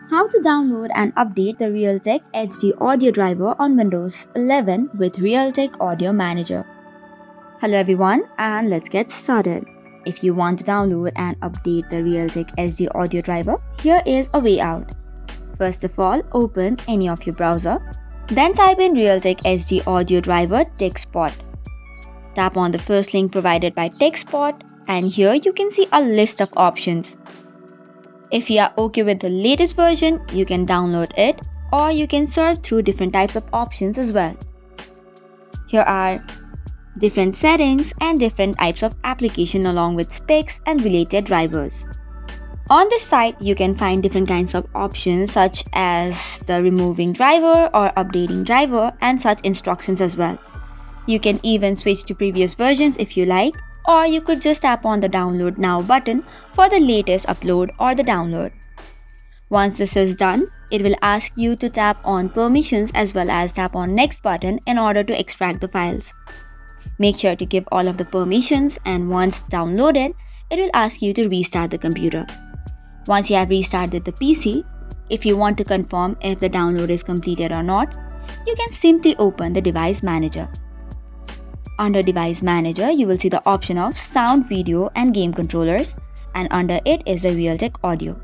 How to download and update the Realtek HD audio driver on Windows 11 with Realtek Audio Manager. Hello everyone, and let's get started. If you want to download and update the Realtek HD audio driver, here is a way out. First of all, open any of your browser. Then type in Realtek HD audio driver TechSpot. Tap on the first link provided by TechSpot, and here you can see a list of options. If you are okay with the latest version, you can download it, or you can search through different types of options as well. Here are different settings and different types of application along with specs and related drivers. On this site, you can find different kinds of options such as the removing driver or updating driver and such instructions as well. You can even switch to previous versions if you like, or you could just tap on the download now button for the latest upload or the download. Once this is done, it will ask you to tap on permissions as well as tap on next button in order to extract the files. Make sure to give all of the permissions, and once downloaded, it will ask you to restart the computer. Once you have restarted the PC, if you want to confirm if the download is completed or not, you can simply open the Device Manager. Under Device Manager, you will see the option of Sound, Video and Game Controllers, and under it is the Realtek Audio.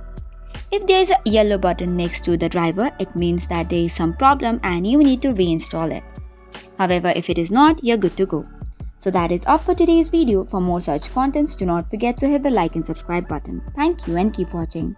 If there is a yellow button next to the driver, it means that there is some problem and you need to reinstall it. However, if it is not, you're good to go. So that is all for today's video. For more such contents, do not forget to hit the like and subscribe button. Thank you and keep watching.